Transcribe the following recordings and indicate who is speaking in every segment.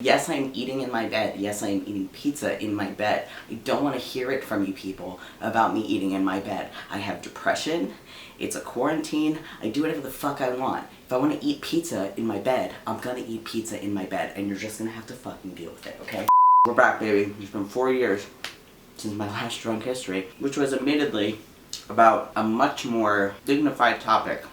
Speaker 1: Yes, I am eating in my bed. Yes, I am eating pizza in my bed. I don't want to hear it from you people about me eating in my bed. I have depression. It's a quarantine. I do whatever the fuck I want. If I want to eat pizza in my bed, I'm gonna eat pizza in my bed, and you're just gonna have to fucking deal with it, okay? We're back, baby. It's been 4 years since my last drunk history, which was admittedly about a much more dignified topic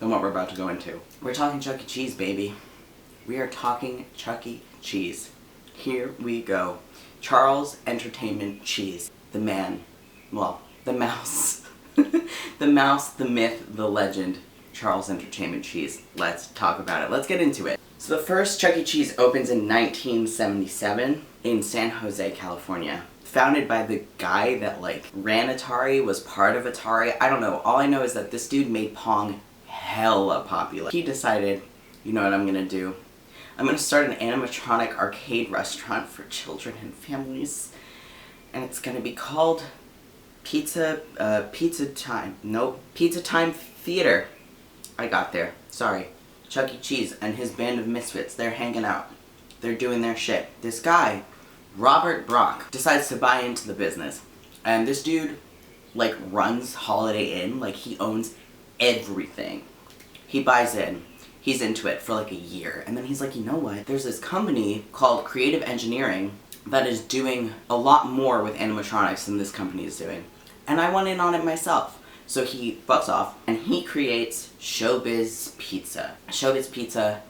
Speaker 1: than what we're about to go into. We're talking Chuck E. Cheese, baby. We are talking Chuck E. Cheese. Here we go. Charles Entertainment Cheese. The man. Well, the mouse. The mouse, the myth, the legend. Charles Entertainment Cheese. Let's talk about it. Let's get into it. So the first Chuck E. Cheese opens in 1977 in San Jose, California. Founded by the guy that ran Atari, was part of Atari. I don't know. All I know is that this dude made Pong hella popular. He decided, you know what I'm gonna do? I'm gonna start an animatronic arcade restaurant for children and families. And it's gonna be called Pizza Time Theater. I got there. Sorry. Chuck E. Cheese and his band of misfits, they're hanging out. They're doing their shit. This guy, Robert Brock, decides to buy into the business. And this dude, runs Holiday Inn. He owns everything. He buys in. He's into it for a year. And then he's like, you know what? There's this company called Creative Engineering that is doing a lot more with animatronics than this company is doing. And I want in on it myself. So he bucks off and he creates Showbiz Pizza. Showbiz Pizza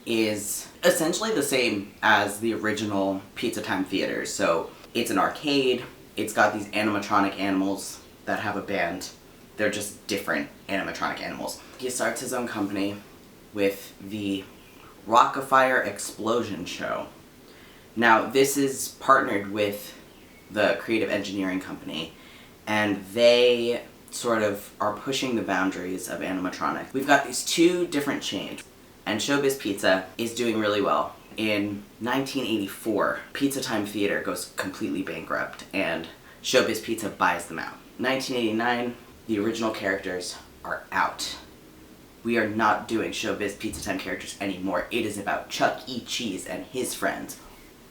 Speaker 1: is essentially the same as the original Pizza Time Theater. So it's an arcade. It's got these animatronic animals that have a band. They're just different animatronic animals. He starts his own company with the Rock-afire Explosion Show. Now, this is partnered with the Creative Engineering Company, and they sort of are pushing the boundaries of animatronics. We've got these two different chains, and Showbiz Pizza is doing really well. In 1984, Pizza Time Theater goes completely bankrupt, and Showbiz Pizza buys them out. 1989, the original characters are out. We are not doing Showbiz Pizza Time characters anymore. It is about Chuck E. Cheese and his friends.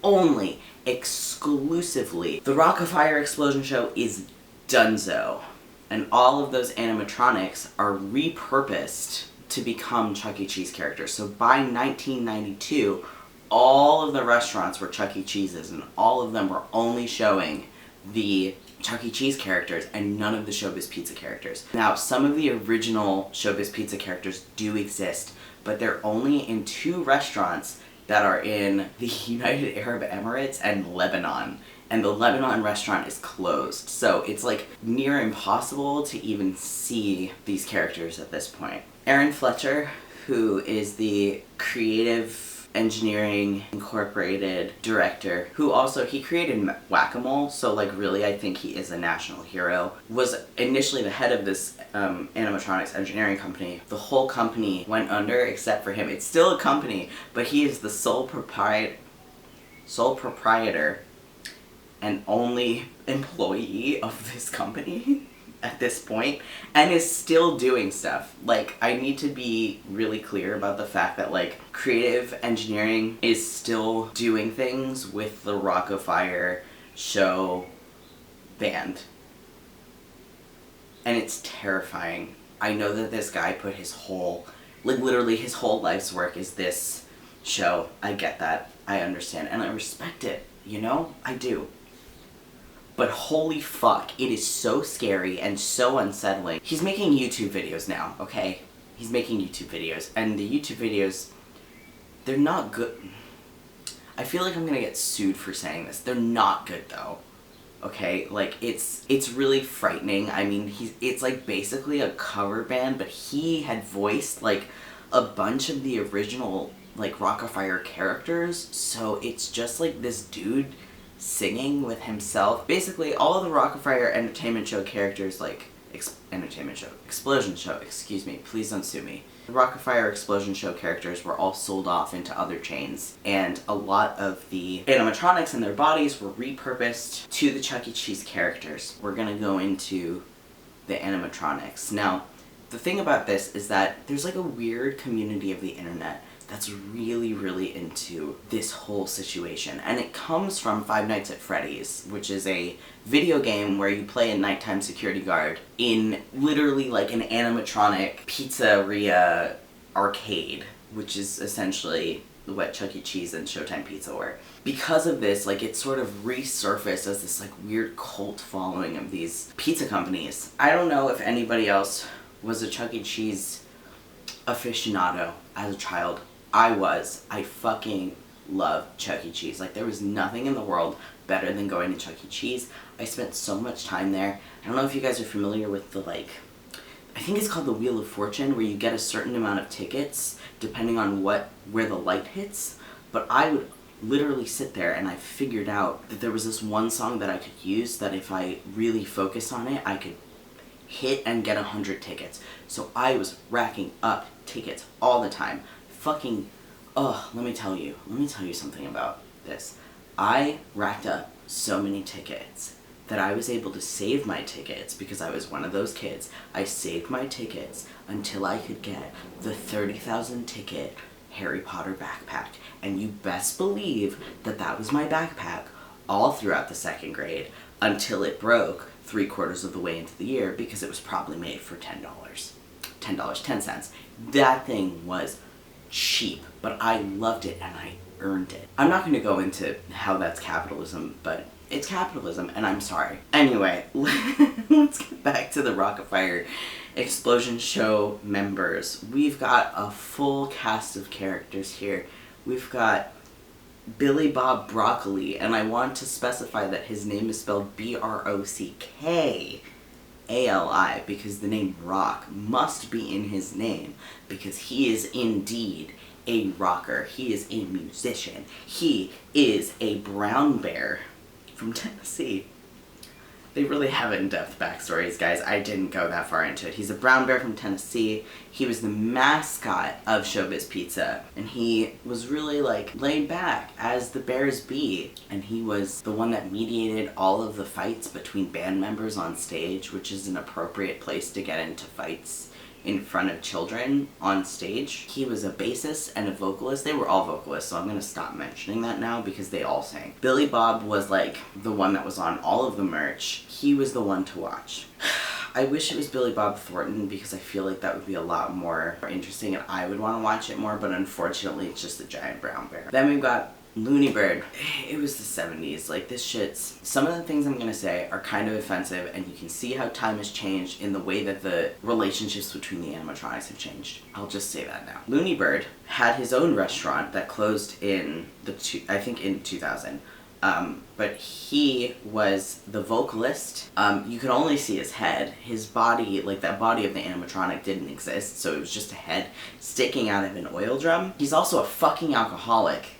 Speaker 1: Only, exclusively. The Rock-afire Explosion Show is donezo. And all of those animatronics are repurposed to become Chuck E. Cheese characters. So by 1992, all of the restaurants were Chuck E. Cheese's, and all of them were only showing the Chuck E. Cheese characters and none of the Showbiz Pizza characters. Now, some of the original Showbiz Pizza characters do exist, but they're only in 2 restaurants that are in the United Arab Emirates and Lebanon. And the Lebanon restaurant is closed. So it's near impossible to even see these characters at this point. Aaron Fletcher, who is the Creative Engineering Incorporated director, who also, he created Whack-A-Mole, so really I think he is a national hero, was initially the head of this animatronics engineering company. The whole company went under except for him. It's still a company, but he is the sole proprietor and only employee of this company at this point, and is still doing stuff. I need to be really clear about the fact that Creative Engineering is still doing things with the Rock-afire show band. And it's terrifying. I know that this guy put his whole, literally his whole life's work is this show. I get that. I understand. And I respect it. You know? I do. But holy fuck, it is so scary and so unsettling. He's making YouTube videos now, okay? He's making YouTube videos, and the YouTube videos, they're not good. I feel like I'm gonna get sued for saying this. They're not good, though. Okay? It's really frightening. I mean, it's basically a cover band, but he had voiced, a bunch of the original, Rock-afire characters, so it's just, this dude singing with himself. Basically, all of the Rock-afire Entertainment Show characters, Explosion Show, excuse me, please don't sue me. The Rock-afire Explosion Show characters were all sold off into other chains, and a lot of the animatronics and their bodies were repurposed to the Chuck E. Cheese characters. We're gonna go into the animatronics. Now, the thing about this is that there's a weird community of the internet that's really, really into this whole situation. And it comes from Five Nights at Freddy's, which is a video game where you play a nighttime security guard in literally like an animatronic pizzeria arcade, which is essentially what Chuck E. Cheese and Showtime Pizza were. Because of this, like, it sort of resurfaced as this like weird cult following of these pizza companies. I don't know if anybody else was a Chuck E. Cheese aficionado as a child. I was. I fucking love Chuck E. Cheese. Like, there was nothing in the world better than going to Chuck E. Cheese. I spent so much time there. I don't know if you guys are familiar with the, like, I think it's called the Wheel of Fortune, where you get a certain amount of tickets depending on where the light hits. But I would literally sit there, and I figured out that there was this one song that I could use that if I really focused on it, I could hit and get 100 tickets. So I was racking up tickets all the time. Fucking, let me tell you something about this. I racked up so many tickets that I was able to save my tickets because I was one of those kids. I saved my tickets until I could get the 30,000 ticket Harry Potter backpack. And you best believe that that was my backpack all throughout the second grade until it broke 3/4 of the way into the year because it was probably made for $10. That thing was cheap, but I loved it and I earned it. I'm not going to go into how that's capitalism, but it's capitalism, and I'm sorry. Anyway, let's get back to the Rock-afire Explosion Show members. We've got a full cast of characters here. We've got Billy Bob Broccoli, and I want to specify that his name is spelled Brockali, because the name Rock must be in his name, because he is indeed a rocker. He is a musician. He is a brown bear from Tennessee. They really have in-depth backstories, guys. I didn't go that far into it. He's a brown bear from Tennessee. He was the mascot of Showbiz Pizza, and he was really, like, laid back, as the bears be. And he was the one that mediated all of the fights between band members on stage, which is an appropriate place to get into fights in front of children on stage. He was a bassist and a vocalist. They were all vocalists, so I'm gonna stop mentioning that now because they all sang. Billy Bob was like the one that was on all of the merch. He was the one to watch. I wish it was Billy Bob Thornton because I feel like that would be a lot more interesting and I would want to watch it more, but unfortunately it's just a giant brown bear. Then we've got Looney Bird. It was the 70s. Like, this shit's... Some of the things I'm gonna say are kind of offensive, and you can see how time has changed in the way that the relationships between the animatronics have changed. I'll just say that now. Looney Bird had his own restaurant that closed in I think in 2000. But he was the vocalist. You could only see his head. His body, like that body of the animatronic, didn't exist, so it was just a head sticking out of an oil drum. He's also a fucking alcoholic.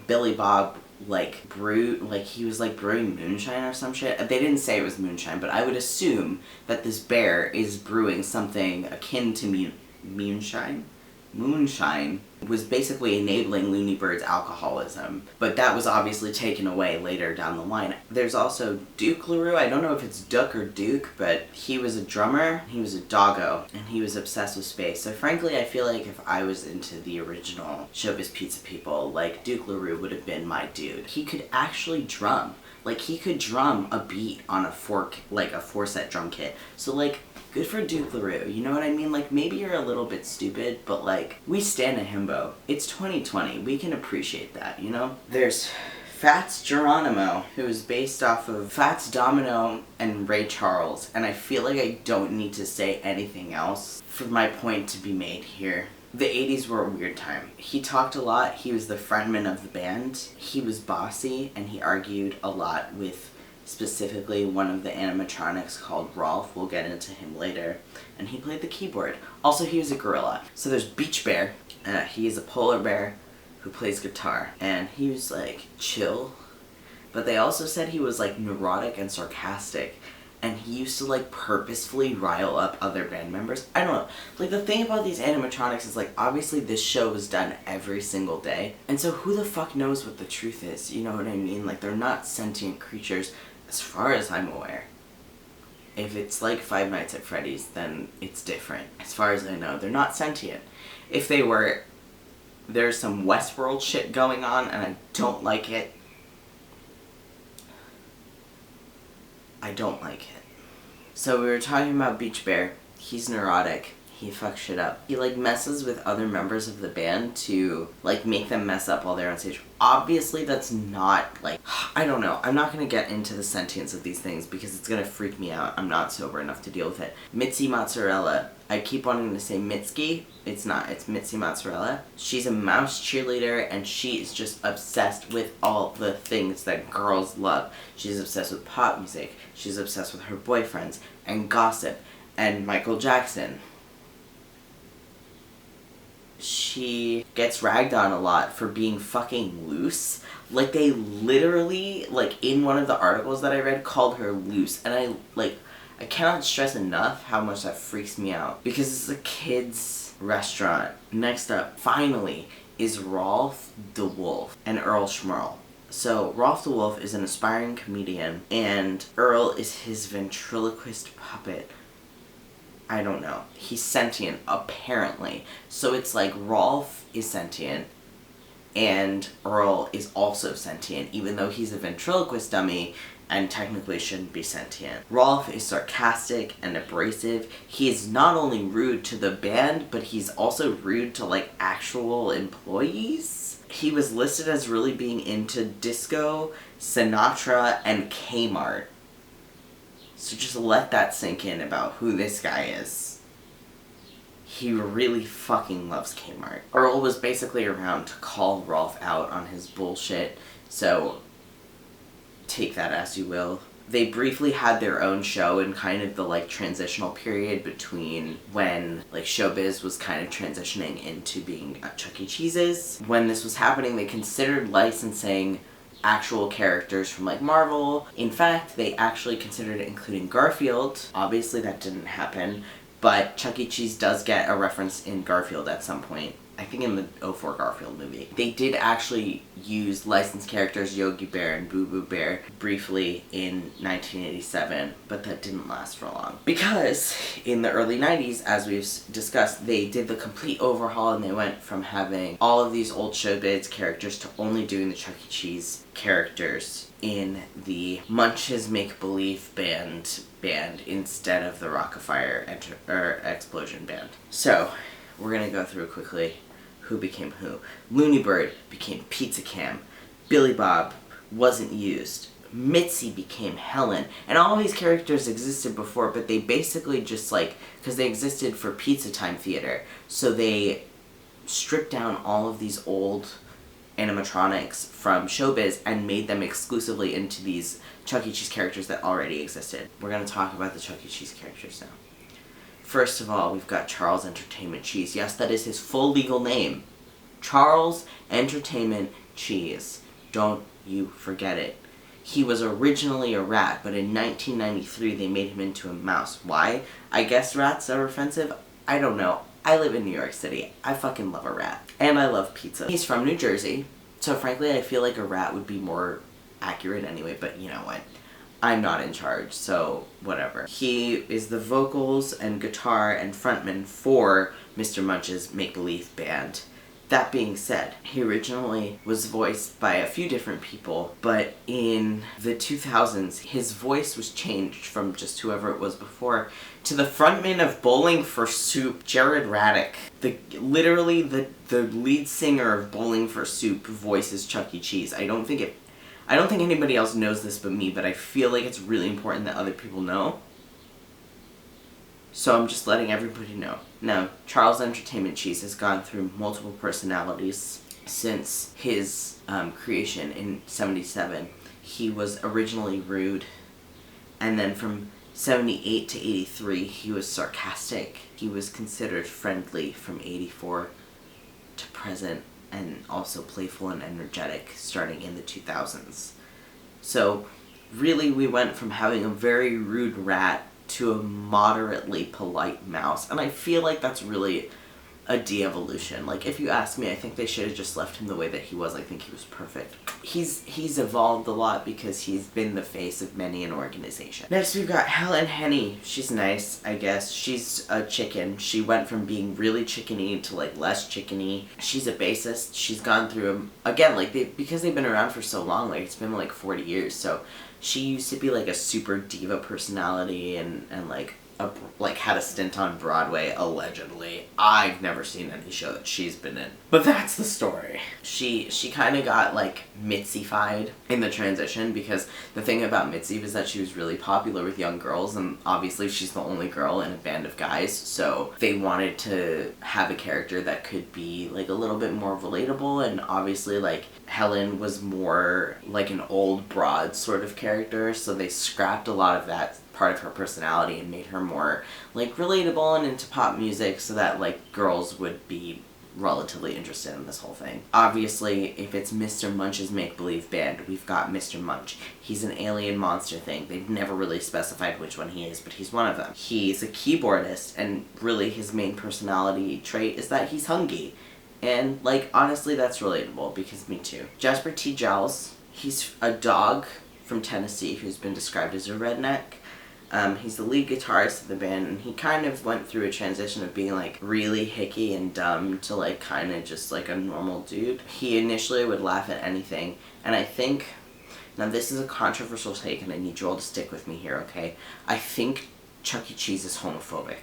Speaker 1: Billy Bob, like, he was, like, brewing moonshine or some shit. They didn't say it was moonshine, but I would assume that this bear is brewing something akin to moonshine. Moonshine was basically enabling Looney Bird's alcoholism, but that was obviously taken away later down the line. There's also Duke LaRue. I don't know if it's Duck or Duke, but he was a drummer, he was a doggo, and he was obsessed with space. So frankly, I feel like if I was into the original Showbiz Pizza people, like, Duke LaRue would have been my dude. He could actually drum. Like, he could drum a beat on a 4-set drum kit. So, like, good for Duke LaRue, you know what I mean? Like, maybe you're a little bit stupid, but, like, we stand a himbo. It's 2020, we can appreciate that, you know? There's Fats Geronimo, who is based off of Fats Domino and Ray Charles, and I feel like I don't need to say anything else for my point to be made here. The 80s were a weird time. He talked a lot, he was the frontman of the band, he was bossy, and he argued a lot with specifically one of the animatronics called Rolf. We'll get into him later. And he played the keyboard. Also, he was a gorilla. So there's Beach Bear. He is a polar bear who plays guitar. And he was, like, chill. But they also said he was, like, neurotic and sarcastic. And he used to, like, purposefully rile up other band members. I don't know. Like, the thing about these animatronics is, like, obviously this show was done every single day. And so who the fuck knows what the truth is? You know what I mean? Like, they're not sentient creatures, as far as I'm aware. If it's like Five Nights at Freddy's, then it's different. As far as I know, they're not sentient. If they were, there's some Westworld shit going on and I don't like it. I don't like it. So we were talking about Beach Bear. He's neurotic. He fucks shit up. He, like, messes with other members of the band to, like, make them mess up while they're on stage. Obviously, that's not, like, I don't know. I'm not gonna get into the sentience of these things because it's gonna freak me out. I'm not sober enough to deal with it. Mitzi Mozzarella. I keep wanting to say Mitski. It's not. It's Mitzi Mozzarella. She's a mouse cheerleader and she is just obsessed with all the things that girls love. She's obsessed with pop music. She's obsessed with her boyfriends and gossip and Michael Jackson. She gets ragged on a lot for being fucking loose. Like, they literally, like, in one of the articles that I read, called her loose. And I cannot stress enough how much that freaks me out. Because it's a kid's restaurant. Next up, finally, is Rolf the Wolf and Earl Schmurl. So, Rolf the Wolf is an aspiring comedian, and Earl is his ventriloquist puppet. I don't know. He's sentient, apparently. So it's like Rolf is sentient, and Earl is also sentient, even though he's a ventriloquist dummy and technically shouldn't be sentient. Rolf is sarcastic and abrasive. He is not only rude to the band, but he's also rude to, like, actual employees. He was listed as really being into disco, Sinatra, and Kmart. So just let that sink in about who this guy is. He really fucking loves Kmart. Earl was basically around to call Rolf out on his bullshit, so take that as you will. They briefly had their own show in kind of the, like, transitional period between when, like, showbiz was kind of transitioning into being at Chuck E. Cheese's. When this was happening, they considered licensing actual characters from, like, Marvel. In fact, they actually considered including Garfield. Obviously that didn't happen, but Chuck E. Cheese does get a reference in Garfield at some point. I think in the 2004 Garfield movie. They did actually use licensed characters Yogi Bear and Boo Boo Bear briefly in 1987, but that didn't last for long. Because in the early 90s, as we've discussed, they did the complete overhaul and they went from having all of these old showbiz characters to only doing the Chuck E. Cheese characters in the Munch's Make-Believe band instead of the Rockafire Explosion band. So, we're gonna go through quickly who became who. Looney Bird became Pizza Cam. Billy Bob wasn't used. Mitzi became Helen. And all of these characters existed before, but they basically just, like, because they existed for Pizza Time Theater, so they stripped down all of these old animatronics from showbiz and made them exclusively into these Chuck E. Cheese characters that already existed. We're gonna talk about the Chuck E. Cheese characters now. First of all, we've got Charles Entertainment Cheese. Yes, that is his full legal name. Charles Entertainment Cheese. Don't you forget it. He was originally a rat, but in 1993 they made him into a mouse. Why? I guess rats are offensive? I don't know. I live in New York City. I fucking love a rat. And I love pizza. He's from New Jersey, so frankly I feel like a rat would be more accurate anyway, but you know what? I'm not in charge, so whatever. He is the vocals and guitar and frontman for Mr. Munch's Make-Believe band. That being said, he originally was voiced by a few different people, but in the 2000s, his voice was changed from just whoever it was before to the frontman of Bowling for Soup, Jared Raddick. Literally the lead singer of Bowling for Soup voices Chuck E. Cheese. I don't think anybody else knows this but me, but I feel like it's really important that other people know. So I'm just letting everybody know. Now, Charles Entertainment Cheese has gone through multiple personalities since his creation in 1977. He was originally rude, and then from 1978 to 1983 he was sarcastic. He was considered friendly from 1984 to present, and also playful and energetic starting in the 2000s. So really we went from having a very rude rat to a moderately polite mouse, and I feel like that's really a de-evolution. Like, if you ask me, I think they should have just left him the way that he was. I think he was perfect. He's evolved a lot because he's been the face of many an organization. Next, we've got Helen Henny. She's nice, I guess. She's a chicken. She went from being really chickeny to, like, less chickeny. She's a bassist. She's gone through, again, like, because they've been around for so long, like, it's been, like, 40 years, so she used to be, like, a super diva personality and like, had a stint on Broadway, allegedly. I've never seen any show that she's been in. But that's the story. She kind of got, like, Mitzi-fied in the transition, because the thing about Mitzi was that she was really popular with young girls, and obviously she's the only girl in a band of guys, so they wanted to have a character that could be, like, a little bit more relatable, and obviously, like, Helen was more like an old broad sort of character, so they scrapped a lot of that part of her personality and made her more, like, relatable and into pop music, so that, like, girls would be relatively interested in this whole thing. Obviously, if it's Mr. Munch's make-believe band, we've got Mr. Munch. He's an alien monster thing. They've never really specified which one he is, but he's one of them. He's a keyboardist, and really his main personality trait is that he's hungry. And, like, honestly, that's relatable, because me too. Jasper T. Giles, he's a dog from Tennessee who's been described as a redneck. He's the lead guitarist of the band, and he kind of went through a transition of being, like, really hicky and dumb to, like, kind of just, like, a normal dude. He initially would laugh at anything, and I think, now this is a controversial take, and I need you all to stick with me here, okay? I think Chuck E. Cheese is homophobic,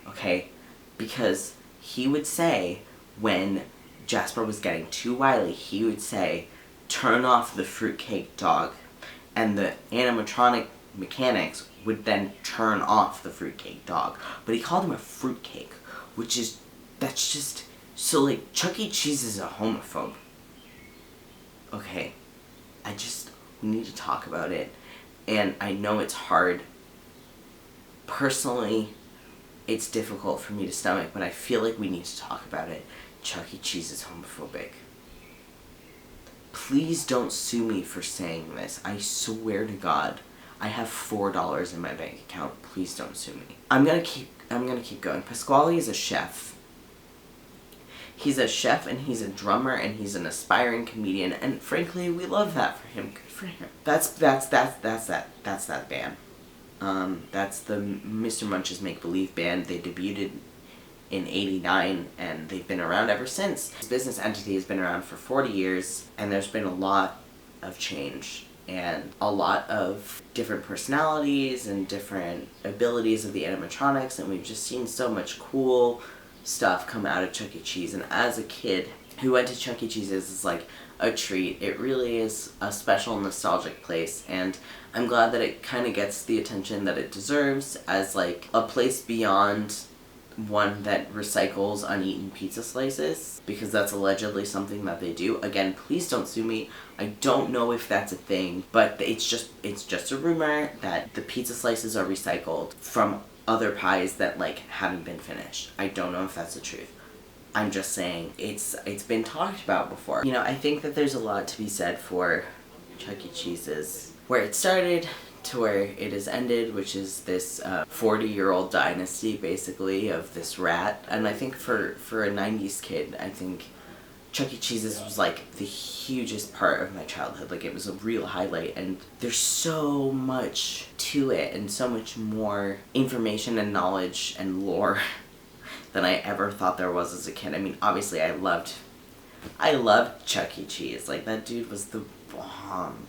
Speaker 1: okay? Because he would say, when Jasper was getting too wily, he would say, "Turn off the fruitcake dog," and the animatronic mechanics would then turn off the fruitcake dog. But he called him a fruitcake, that's just, so, like, Chuck E. Cheese is a homophobe. Okay, we need to talk about it, and I know it's hard. Personally, it's difficult for me to stomach, but I feel like we need to talk about it. Chuck E. Cheese is homophobic. Please don't sue me for saying this. I swear to God, I have $4 in my bank account. Please don't sue me. I'm gonna keep going. Pasquale is a chef. He's a chef, and he's a drummer, and he's an aspiring comedian, and frankly, we love that for him. Good for him. That's that band. That's the Mr. Munch's Make-Believe band. They debuted in '89, and they've been around ever since. This business entity has been around for 40 years, and there's been a lot of change, and a lot of different personalities and different abilities of the animatronics, and we've just seen so much cool stuff come out of Chuck E. Cheese. And as a kid who went to Chuck E. Cheese's, is like a treat. It really is a special, nostalgic place, and I'm glad that it kind of gets the attention that it deserves as, like, a place beyond one that recycles uneaten pizza slices, because that's allegedly something that they do. Again, please don't sue me. I don't know if that's a thing, but it's just a rumor that the pizza slices are recycled from other pies that, like, haven't been finished. I don't know if that's the truth. I'm just saying, it's been talked about before. You know, I think that there's a lot to be said for Chuck E. Cheese's, where it started to where it has ended, which is this 40-year-old dynasty, basically, of this rat. And I think for a 90s kid, I think Chuck E. Cheese's was, like, the hugest part of my childhood. Like, it was a real highlight, and there's so much to it, and so much more information and knowledge and lore than I ever thought there was as a kid. I mean, obviously, I loved Chuck E. Cheese. Like, that dude was the bomb.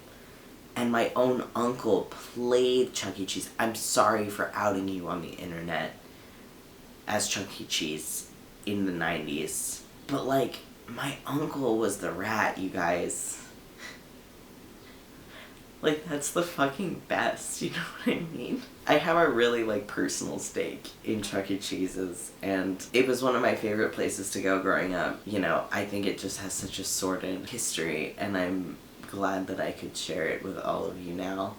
Speaker 1: And my own uncle played Chuck E. Cheese. I'm sorry for outing you on the internet as Chuck E. Cheese in the 90s. But, like, my uncle was the rat, you guys. Like, that's the fucking best, you know what I mean? I have a really, like, personal stake in Chuck E. Cheese's, and it was one of my favorite places to go growing up. You know, I think it just has such a sordid history, and I'm glad that I could share it with all of you now.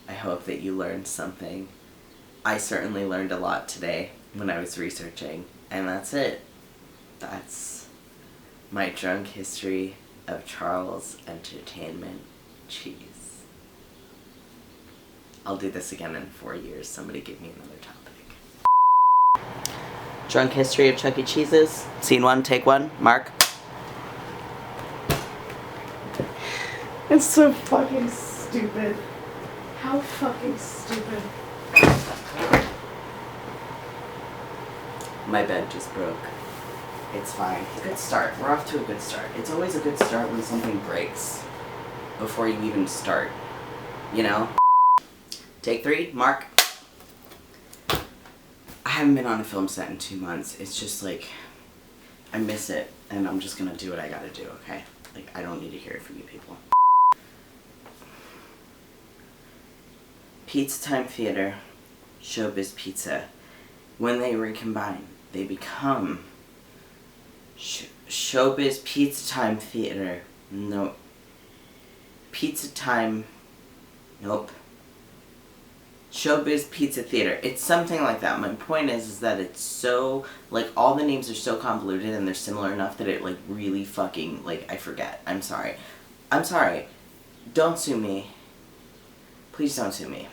Speaker 1: I hope that you learned something. I certainly learned a lot today when I was researching, and that's it. That's my drunk history of Charles Entertainment Cheese. I'll do this again in 4 years. Somebody give me another topic. Drunk history of Chuck E. Cheese's. Scene 1, take 1. Mark.
Speaker 2: It's so fucking stupid. How fucking stupid.
Speaker 1: My bed just broke. It's fine. Good start. We're off to a good start. It's always a good start when something breaks before you even start. You know? Take 3, Mark. I haven't been on a film set in 2 months. It's just like, I miss it, and I'm just gonna do what I gotta do, okay? Like, I don't need to hear it from you people. Pizza Time Theater, Showbiz Pizza. When they recombine, they become Showbiz Pizza Time Theater. No. Pizza Time. Nope. Showbiz Pizza Theater. It's something like that. My point is that it's so, like, all the names are so convoluted and they're similar enough that it, like, really fucking, like, I forget. I'm sorry. I'm sorry. Don't sue me. Please don't sue me.